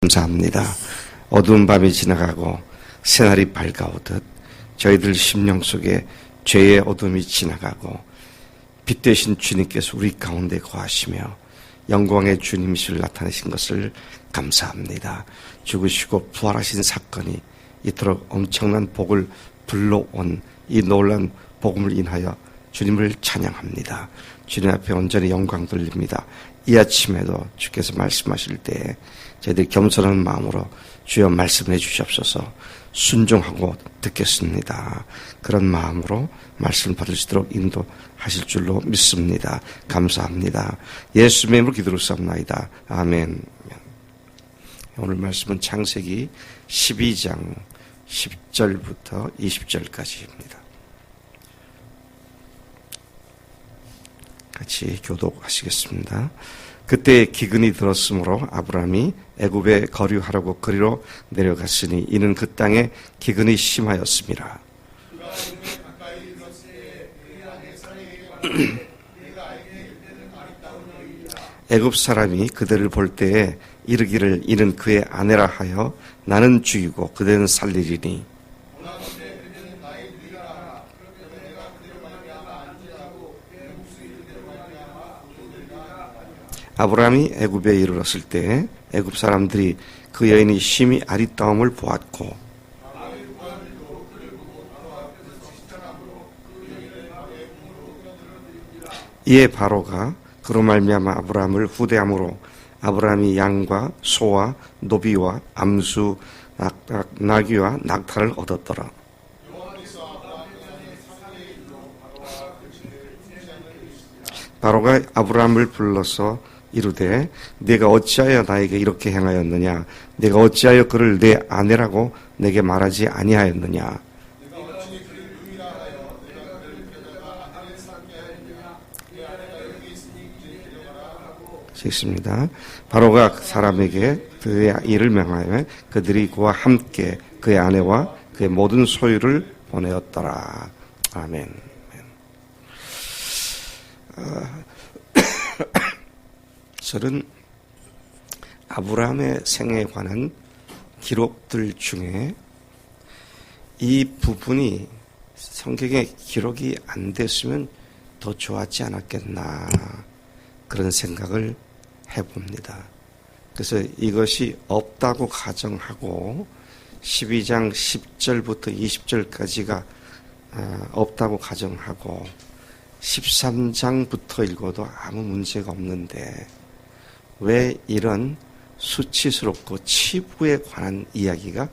감사합니다. 어두운 밤이 지나가고 새날이 밝아오듯 저희들 심령 속에 죄의 어둠이 지나가고 빛 되신 주님께서 우리 가운데 거하시며 영광의 주님이실 나타내신 것을 감사합니다. 죽으시고 부활하신 사건이 이토록 엄청난 복을 불러온 이 놀라운 복음을 인하여 주님을 찬양합니다. 주님 앞에 온전히 영광 돌립니다. 이 아침에도 주께서 말씀하실 때 저희들이 겸손한 마음으로 주여 말씀해 주시옵소서 순종하고 듣겠습니다. 그런 마음으로 말씀 받을 수 있도록 인도하실 줄로 믿습니다. 감사합니다. 예수의 이름으로 기도드렸사옵나이다. 아멘. 오늘 말씀은 창세기 12장 10절부터 20절까지입니다. 같이 교독하시겠습니다. 그때 기근이 들었으므로 아브라함이 애굽에 거류하려고 그리로 내려갔으니 이는 그 땅에 기근이 심하였습니다. 애굽 사람이 그들을 볼 때에 이르기를 이는 그의 아내라 하여 나는 죽이고 그대는 살리리니 아브라함이 애굽에 이르렀을 때 애굽 사람들이 그 여인이 심히 아리따움을 보았고 이에 바로가 그로 말미암아 아브라함을 후대함으로 아브라함이 양과 소와 노비와 암수 나귀와 낙타를 얻었더라. 바로가 아브라함을 불러서 이르되 네가 어찌하여 나에게 이렇게 행하였느냐? 네가 어찌하여 그를 내 아내라고 내게 말하지 아니하였느냐? 읽습니다. 바로가 그 사람에게 그의 일을 명하여 그들이 그와 함께 그의 아내와 그의 모든 소유를 보내었더라. 아멘. 저는 아브라함의 생애에 관한 기록들 중에 이 부분이 성경에 기록이 안 됐으면 더 좋았지 않았겠나 그런 생각을 해봅니다. 그래서 이것이 없다고 가정하고 12장 10절부터 20절까지가 없다고 가정하고 13장부터 읽어도 아무 문제가 없는데 왜 이런 수치스럽고 치부에 관한 이야기가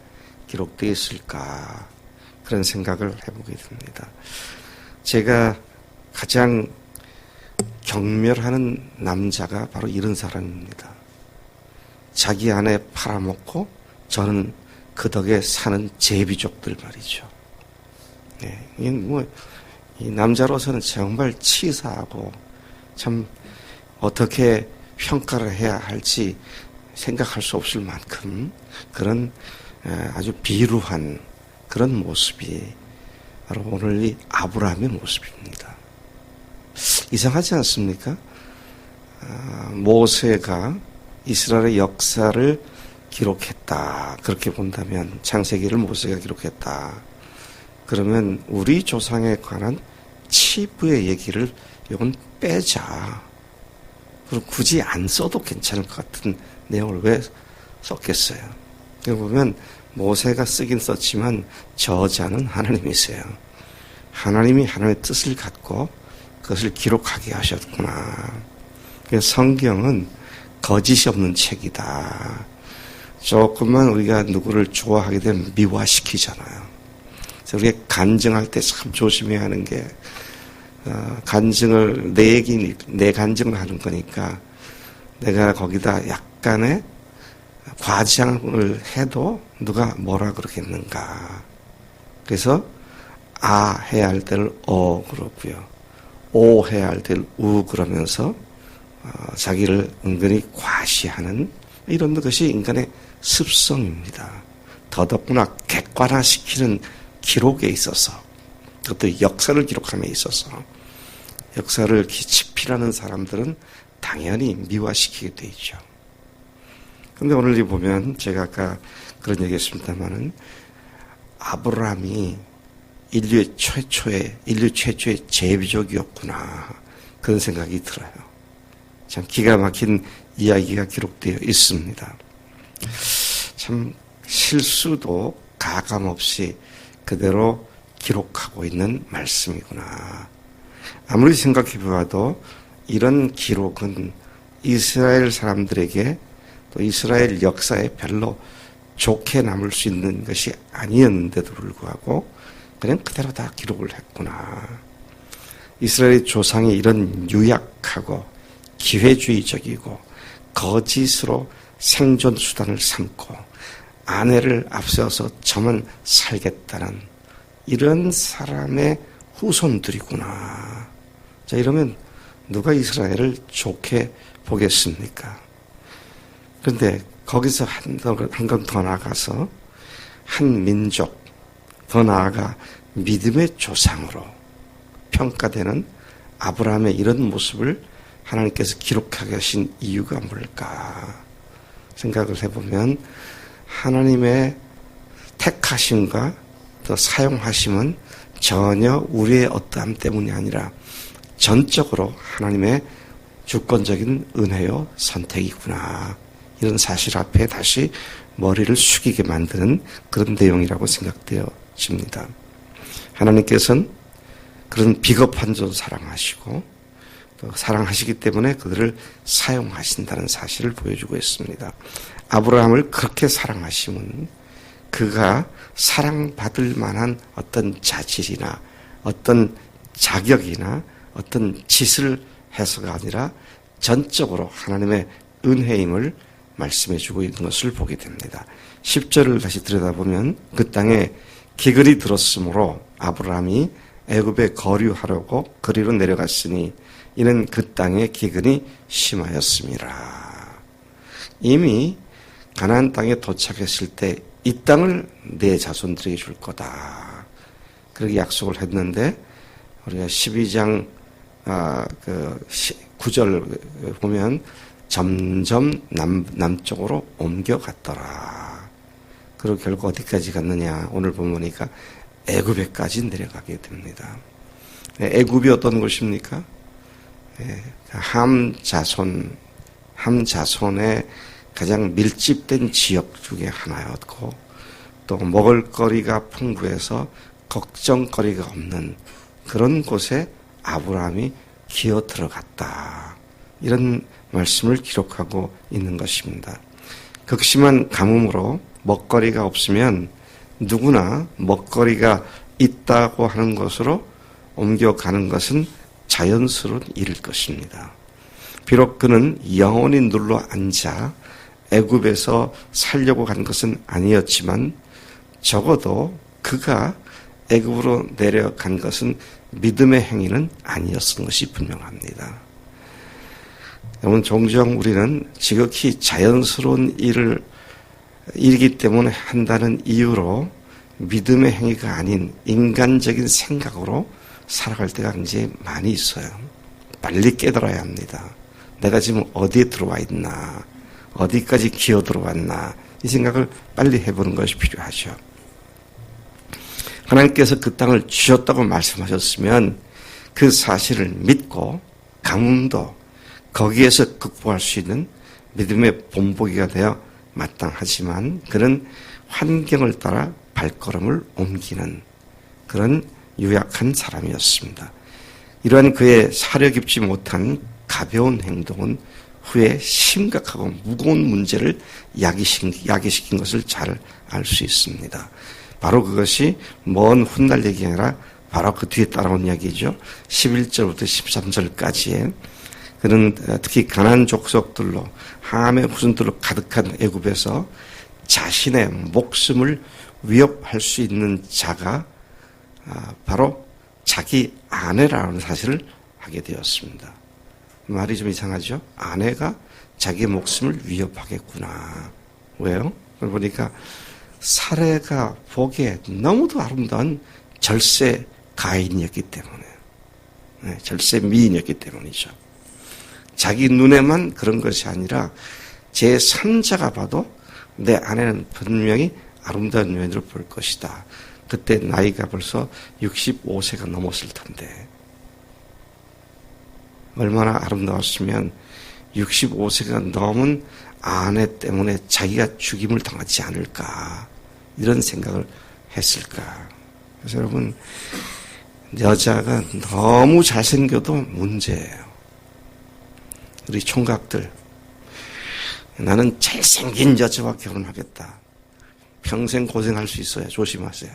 기록되어 있을까 그런 생각을 해보게 됩니다. 제가 가장 경멸하는 남자가 바로 이런 사람입니다. 자기 아내 팔아먹고 저는 그 덕에 사는 제비족들 말이죠. 네, 이 남자로서는 정말 치사하고 참 어떻게 평가를 해야 할지 생각할 수 없을 만큼 그런 아주 비루한 그런 모습이 바로 오늘 이 아브라함의 모습입니다. 이상하지 않습니까? 모세가 이스라엘의 역사를 기록했다. 그렇게 본다면 창세기를 모세가 기록했다. 그러면 우리 조상에 관한 치부의 얘기를 이건 빼자. 그리고 굳이 안 써도 괜찮을 것 같은 내용을 왜 썼겠어요? 여기 보면 모세가 쓰긴 썼지만 저자는 하나님이세요. 하나님이 하나님의 뜻을 갖고 그것을 기록하게 하셨구나. 그래서 성경은 거짓이 없는 책이다. 조금만 우리가 누구를 좋아하게 되면 미화시키잖아요. 그래서 우리가 간증할 때 참 조심해야 하는 게 간증을 내 간증을 하는 거니까 내가 거기다 약간의 과장을 해도 누가 뭐라 그러겠는가. 그래서 아 해야 할 때를 그러고요. 오 해야 할 때를 우 그러면서 자기를 은근히 과시하는 이런 것이 인간의 습성입니다. 더더구나 객관화시키는 기록에 있어서 그것도 역사를 기록함에 있어서 역사를 깊이라는 사람들은 당연히 미화시키게 돼 있죠. 근데 오늘 보면 제가 아까 그런 얘기 했습니다만은 아브라함이 인류 최초의 제비족이었구나. 그런 생각이 들어요. 참 기가 막힌 이야기가 기록되어 있습니다. 참 실수도 가감없이 그대로 기록하고 있는 말씀이구나. 아무리 생각해 보아도 이런 기록은 이스라엘 사람들에게 또 이스라엘 역사에 별로 좋게 남을 수 있는 것이 아니었는데도 불구하고 그냥 그대로 다 기록을 했구나. 이스라엘 조상이 이런 유약하고 기회주의적이고 거짓으로 생존 수단을 삼고 아내를 앞세워서 저만 살겠다는 이런 사람의 후손들이구나. 자, 이러면 누가 이스라엘을 좋게 보겠습니까? 그런데 거기서 한 걸 더 나아가서 한 민족, 더 나아가 믿음의 조상으로 평가되는 아브라함의 이런 모습을 하나님께서 기록하게 하신 이유가 뭘까 생각을 해보면 하나님의 택하심과 또 사용하심은 전혀 우리의 어떠함 때문이 아니라 전적으로 하나님의 주권적인 은혜요 선택이구나. 이런 사실 앞에 다시 머리를 숙이게 만드는 그런 내용이라고 생각되어집니다. 하나님께서는 그런 비겁한 자도 사랑하시고 또 사랑하시기 때문에 그들을 사용하신다는 사실을 보여주고 있습니다. 아브라함을 그렇게 사랑하심은 그가 사랑받을 만한 어떤 자질이나 어떤 자격이나 어떤 짓을 해서가 아니라 전적으로 하나님의 은혜임을 말씀해주고 있는 것을 보게 됩니다. 10절을 다시 들여다보면 그 땅에 기근이 들었으므로 아브라함이 애굽에 거류하려고 거리로 내려갔으니 이는 그 땅에 기근이 심하였습니다. 이미 가나안 땅에 도착했을 때 이 땅을 내 자손들에게 줄 거다. 그렇게 약속을 했는데 우리가 12장 9절 보면 점점 남쪽으로 옮겨갔더라. 그리고 결국 어디까지 갔느냐. 오늘 보니까 애굽에까지 내려가게 됩니다. 애굽이 어떤 곳입니까? 함 자손의 가장 밀집된 지역 중에 하나였고 또 먹을거리가 풍부해서 걱정거리가 없는 그런 곳에 아브라함이 기어 들어갔다. 이런 말씀을 기록하고 있는 것입니다. 극심한 가뭄으로 먹거리가 없으면 누구나 먹거리가 있다고 하는 것으로 옮겨가는 것은 자연스러운 일일 것입니다. 비록 그는 영원히 눌러 앉아 애굽에서 살려고 간 것은 아니었지만 적어도 그가 애굽으로 내려간 것은 믿음의 행위는 아니었던 것이 분명합니다. 여러분, 종종 우리는 지극히 자연스러운 일이기 때문에 한다는 이유로 믿음의 행위가 아닌 인간적인 생각으로 살아갈 때가 굉장히 많이 있어요. 빨리 깨달아야 합니다. 내가 지금 어디에 들어와 있나, 어디까지 기어 들어왔나, 이 생각을 빨리 해보는 것이 필요하죠. 하나님께서 그 땅을 주셨다고 말씀하셨으면 그 사실을 믿고 가뭄도 거기에서 극복할 수 있는 믿음의 본보기가 되어 마땅하지만 그런 환경을 따라 발걸음을 옮기는 그런 유약한 사람이었습니다. 이러한 그의 사려 깊지 못한 가벼운 행동은 후에 심각하고 무거운 문제를 야기시킨 것을 잘 알 수 있습니다. 바로 그것이 먼 훗날 얘기 아니라 바로 그 뒤에 따라온 이야기죠. 11절부터 13절까지의 그는 특히 가나안 족속들로 함의 후손들로 가득한 애굽에서 자신의 목숨을 위협할 수 있는 자가 바로 자기 아내라는 사실을 하게 되었습니다. 말이 좀 이상하죠? 아내가 자기의 목숨을 위협하겠구나. 왜요? 그걸 보니까 사례가 보기에 너무도 아름다운 절세 가인이었기 때문에, 절세 미인이었기 때문이죠. 자기 눈에만 그런 것이 아니라 제3자가 봐도 내 아내는 분명히 아름다운 여인으로 볼 것이다. 그때 나이가 벌써 65세가 넘었을 텐데 얼마나 아름다웠으면 65세가 넘은 아내 때문에 자기가 죽임을 당하지 않을까 이런 생각을 했을까. 그래서 여러분 여자가 너무 잘생겨도 문제예요. 우리 총각들 나는 잘생긴 여자와 결혼하겠다. 평생 고생할 수 있어요. 조심하세요.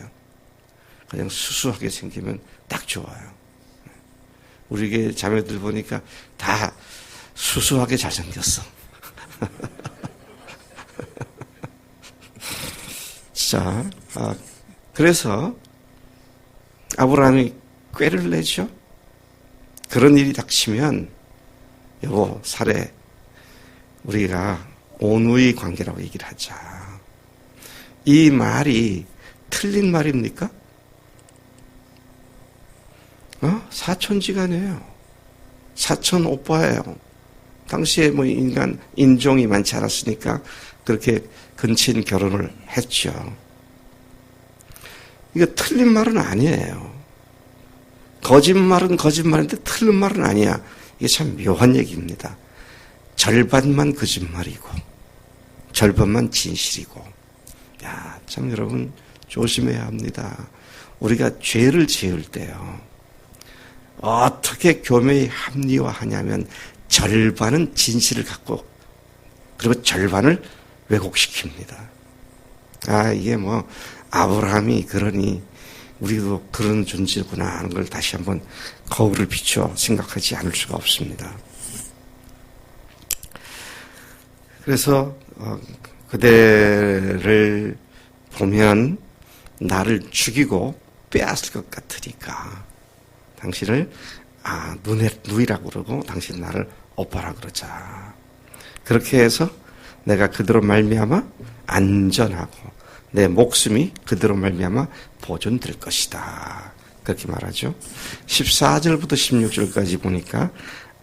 그냥 수수하게 생기면 딱 좋아요. 우리 게 자매들 보니까 다 수수하게 잘생겼어. 자, 그래서 아브라함이 꾀를 내죠. 그런 일이 닥치면 여보 사례 우리가 온누이 관계라고 얘기를 하자. 이 말이 틀린 말입니까? 사촌지간이에요. 사촌 오빠예요. 당시에 뭐 인종이 많지 않았으니까 그렇게 근친 결혼을 했죠. 이거 틀린 말은 아니에요. 거짓말은 거짓말인데 틀린 말은 아니야. 이게 참 묘한 얘기입니다. 절반만 거짓말이고 절반만 진실이고. 야, 참 여러분 조심해야 합니다. 우리가 죄를 지을 때요. 어떻게 교묘히 합리화하냐면 절반은 진실을 갖고 그리고 절반을 왜곡시킵니다. 이게 뭐 아브라함이 그러니 우리도 그런 존재구나 하는 걸 다시 한번 거울을 비추어 생각하지 않을 수가 없습니다. 그래서 그대를 보면 나를 죽이고 빼앗을 것 같으니까 당신을 누이라고 그러고 당신 나를 오빠라 그러자. 그렇게 해서 내가 그대로 말미암아 안전하고 내 목숨이 그대로 말미암아 보존될 것이다. 그렇게 말하죠. 14절부터 16절까지 보니까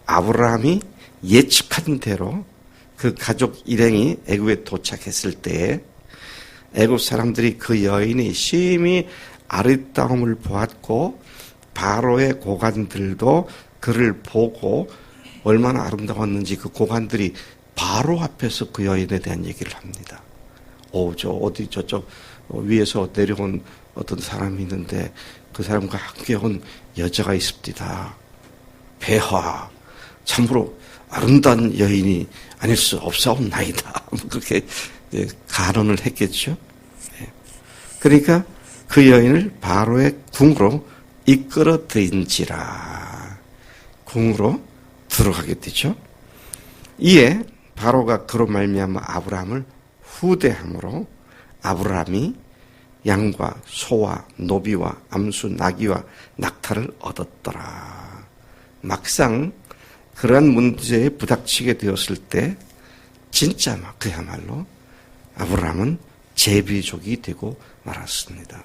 아브라함이 예측한 대로 그 가족 일행이 애굽에 도착했을 때 애굽 사람들이 그 여인이 심히 아름다움을 보았고 바로의 고관들도 그를 보고 얼마나 아름다웠는지 그 고관들이 바로 앞에서 그 여인에 대한 얘기를 합니다. 저쪽 위에서 내려온 어떤 사람이 있는데 그 사람과 함께 온 여자가 있습니다. 폐하 참으로 아름다운 여인이 아닐 수 없사옵나이다. 그렇게 간언을 했겠죠. 그러니까 그 여인을 바로의 궁으로 이끌어 들인지라. 궁으로 들어가게 되죠. 이에 바로가 그로 말미암아 아브라함을 후대함으로 아브라함이 양과 소와 노비와 암수 나귀와 낙타를 얻었더라. 막상 그러한 문제에 부닥치게 되었을 때 진짜 그야말로 아브라함은 제비족이 되고 말았습니다.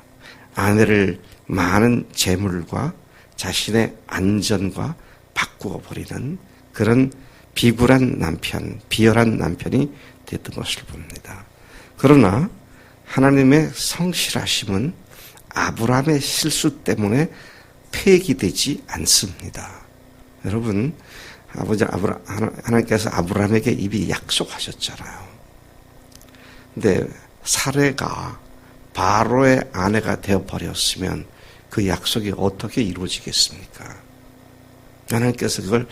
아내를 많은 재물과 자신의 안전과 바꾸어 버리는 그런 비굴한 남편, 비열한 남편이 됐던 것을 봅니다. 그러나 하나님의 성실하심은 아브라함의 실수 때문에 폐기되지 않습니다. 여러분, 하나님께서 아브라함에게 이미 약속하셨잖아요. 근데 사레가 바로의 아내가 되어버렸으면 그 약속이 어떻게 이루어지겠습니까? 하나님께서 그걸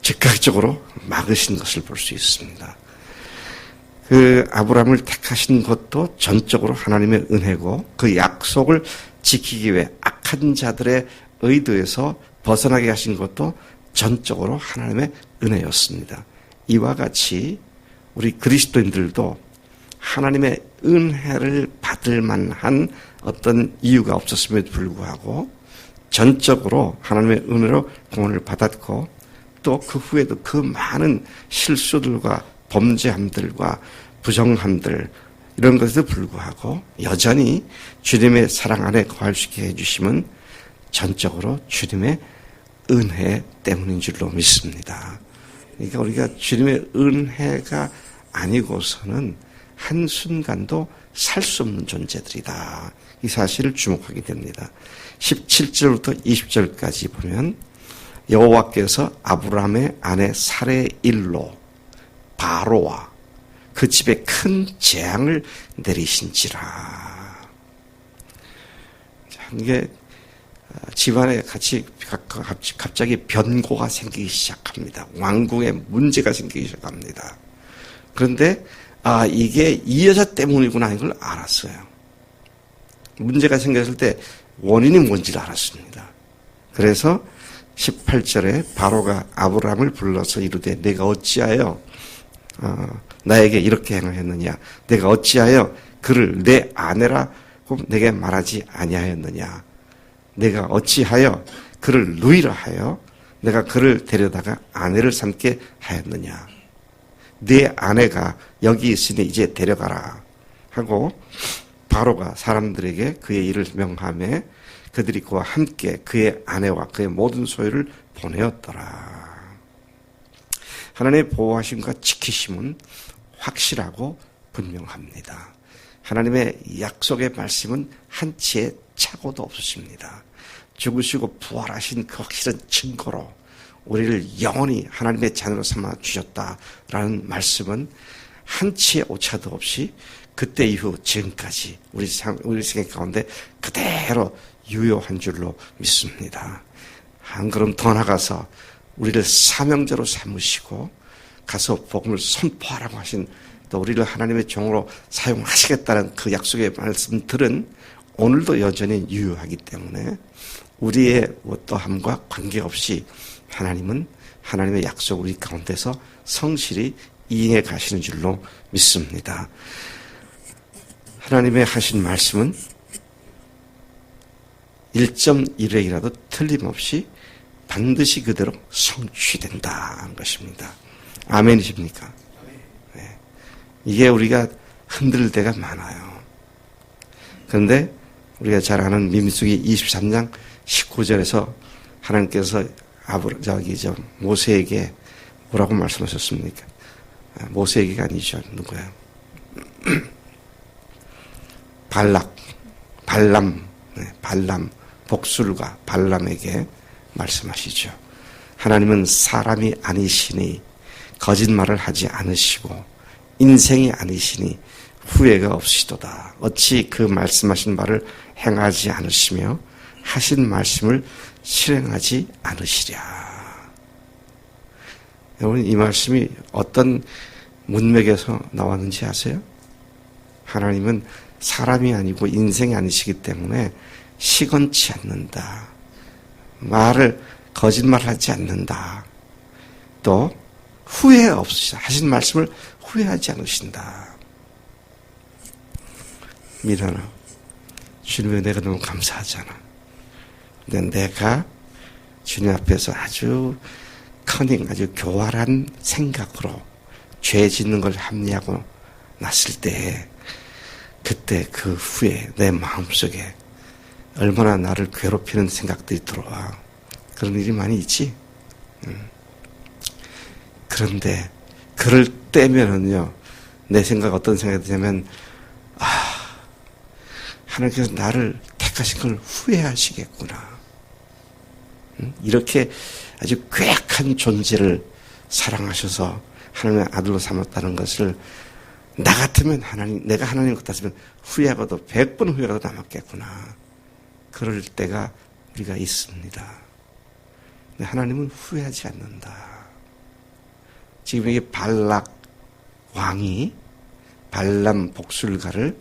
즉각적으로 막으신 것을 볼 수 있습니다. 그 아브라함을 택하신 것도 전적으로 하나님의 은혜고 그 약속을 지키기 위해 악한 자들의 의도에서 벗어나게 하신 것도 전적으로 하나님의 은혜였습니다. 이와 같이 우리 그리스도인들도 하나님의 은혜를 받을 만한 어떤 이유가 없었음에도 불구하고 전적으로 하나님의 은혜로 구원을 받았고 또 그 후에도 그 많은 실수들과 범죄함들과 부정함들 이런 것에도 불구하고 여전히 주님의 사랑 안에 거할 수 있게 해주심은 전적으로 주님의 은혜 때문인 줄로 믿습니다. 그러니까 우리가 주님의 은혜가 아니고서는 한순간도 살 수 없는 존재들이다. 이 사실을 주목하게 됩니다. 17절부터 20절까지 보면 여호와께서 아브라함의 아내 사레의 일로 바로와 그 집에 큰 재앙을 내리신지라. 이게 집안에 갑자기 변고가 생기기 시작합니다. 왕궁에 문제가 생기기 시작합니다. 그런데 이게 이 여자 때문이구나 이걸 알았어요. 문제가 생겼을 때 원인이 뭔지를 알았습니다. 그래서 18절에 바로가 아브라함을 불러서 이르되 내가 어찌하여 나에게 이렇게 행하였느냐, 내가 어찌하여 그를 내 아내라고 내게 말하지 아니하였느냐, 내가 어찌하여 그를 누이라 하여 내가 그를 데려다가 아내를 삼게 하였느냐, 네 아내가 여기 있으니 이제 데려가라 하고 바로가 사람들에게 그의 일을 명하며 그들이 그와 함께 그의 아내와 그의 모든 소유를 보내었더라. 하나님의 보호하심과 지키심은 확실하고 분명합니다. 하나님의 약속의 말씀은 한치의 착오도 없으십니다. 죽으시고 부활하신 그 확실한 증거로 우리를 영원히 하나님의 자녀로 삼아 주셨다라는 말씀은 한치의 오차도 없이 그때 이후 지금까지 우리 생애 가운데 그대로 유효한 줄로 믿습니다. 한 걸음 더 나가서 우리를 사명자로 삼으시고 가서 복음을 선포하라고 하신, 또 우리를 하나님의 종으로 사용하시겠다는 그 약속의 말씀들은 오늘도 여전히 유효하기 때문에 우리의 어떠함과 관계없이 하나님은 하나님의 약속 우리 가운데서 성실히 이행해 가시는 줄로 믿습니다. 하나님의 하신 말씀은 1.1회이라도 틀림없이 반드시 그대로 성취된다는 것입니다. 아멘이십니까? 네. 이게 우리가 흔들 때가 많아요. 그런데 우리가 잘 아는 민수기 23장 19절에서 하나님께서 모세에게 뭐라고 말씀하셨습니까? 모세에게가 아니죠. 누구야? 발람, 복술과 발람에게 말씀하시죠. 하나님은 사람이 아니시니 거짓말을 하지 않으시고 인생이 아니시니 후회가 없으시도다. 어찌 그 말씀하신 바를 행하지 않으시며 하신 말씀을 실행하지 않으시랴. 여러분, 이 말씀이 어떤 문맥에서 나왔는지 아세요? 하나님은 사람이 아니고 인생이 아니시기 때문에 시건치 않는다. 거짓말하지 않는다. 또 후회 없으시다. 하신 말씀을 후회하지 않으신다. 미련아, 주님의 내가 너무 감사하잖아. 근데 내가 주님 앞에서 아주 아주 교활한 생각으로 죄 짓는 걸 합리하고 났을 때, 그때 그 후에 내 마음속에 얼마나 나를 괴롭히는 생각들이 들어와. 그런 일이 많이 있지. 그런데 그럴 때면은요, 내 생각 어떤 생각이 드냐면, 하나님께서 나를 택하신 걸 후회하시겠구나. 이렇게 아주 괴악한 존재를 사랑하셔서 하나님의 아들로 삼았다는 것을 나 같으면 내가 하나님 같았으면 후회하고도 100번 후회하고도 남았겠구나. 그럴 때가 우리가 있습니다. 근데 하나님은 후회하지 않는다. 지금 이게 발락 왕이 발람 복술가를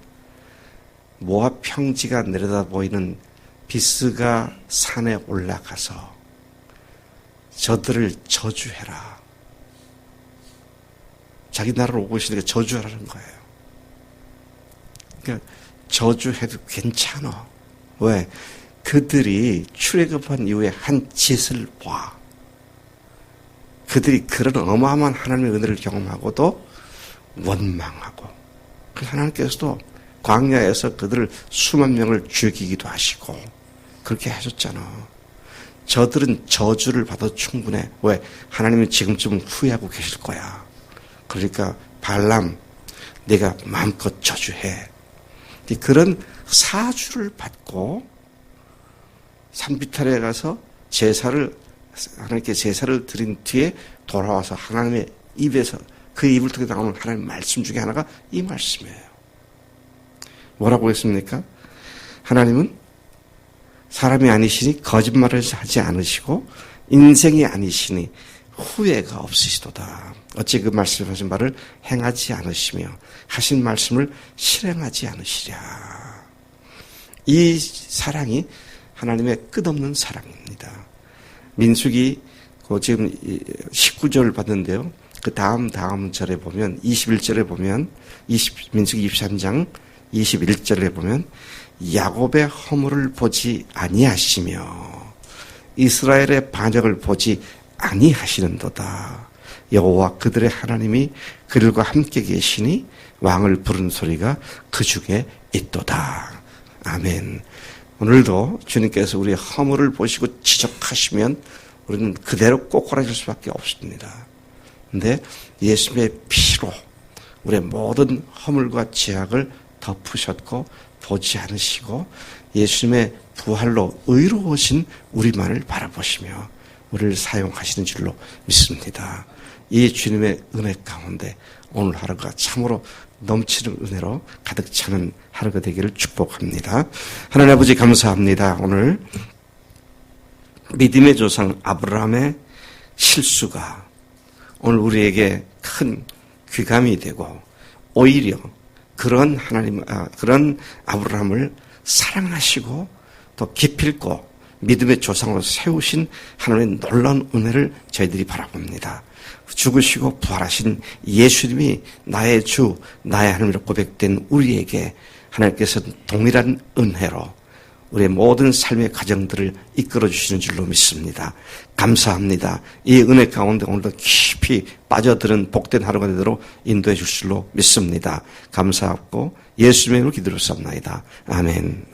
모압 평지가 내려다 보이는 비스가 산에 올라가서 저들을 저주해라. 자기 나라로 오고 있으니까 저주하라는 거예요. 그러니까 저주해도 괜찮아. 왜? 그들이 출애굽한 이후에 한 짓을 봐. 그들이 그런 어마어마한 하나님의 은혜를 경험하고도 원망하고, 그래서 하나님께서도 광야에서 그들을 수만 명을 죽이기도 하시고 그렇게 하셨잖아. 저들은 저주를 받아도 충분해. 왜? 하나님은 지금쯤은 후회하고 계실 거야. 그러니까 발람, 내가 마음껏 저주해. 그런 사주를 받고 산비탈에 가서 하나님께 제사를 드린 뒤에 돌아와서 하나님의 입에서 그 입을 통해 나오는 하나님의 말씀 중에 하나가 이 말씀이에요. 뭐라고 했습니까? 하나님은 사람이 아니시니 거짓말을 하지 않으시고 인생이 아니시니 후회가 없으시도다. 어찌 그 말씀하신 바를 행하지 않으시며 하신 말씀을 실행하지 않으시랴. 이 사랑이 하나님의 끝없는 사랑입니다. 민수기 지금 19절 봤는데요. 그 다음 절에 보면 21절에 보면 민수기 23장 21절에 보면 야곱의 허물을 보지 아니하시며 이스라엘의 반역을 보지 아니하시는도다. 여호와 그들의 하나님이 그들과 함께 계시니 왕을 부르는 소리가 그 중에 있도다. 아멘. 오늘도 주님께서 우리의 허물을 보시고 지적하시면 우리는 그대로 꼬꾸라질 수밖에 없습니다. 그런데 예수님의 피로 우리의 모든 허물과 죄악을 덮으셨고 보지 않으시고 예수님의 부활로 의로우신 우리만을 바라보시며 우리를 사용하시는 줄로 믿습니다. 이 주님의 은혜 가운데 오늘 하루가 참으로 넘치는 은혜로 가득 차는 하루가 되기를 축복합니다. 하나님 아버지 감사합니다. 오늘 믿음의 조상 아브라함의 실수가 오늘 우리에게 큰 귀감이 되고 오히려 그런 그런 아브라함을 사랑하시고 또 기필코 믿음의 조상으로 세우신 하나님의 놀라운 은혜를 저희들이 바라봅니다. 죽으시고 부활하신 예수님이 나의 주, 나의 하나님으로 고백된 우리에게 하나님께서 동일한 은혜로 우리의 모든 삶의 과정들을 이끌어 주시는 줄로 믿습니다. 감사합니다. 이 은혜 가운데 오늘도 깊이 빠져드는 복된 하루가 되도록 인도해 주실 줄로 믿습니다. 감사하고 예수님의 이름으로 기도를 쌉나이다. 아멘.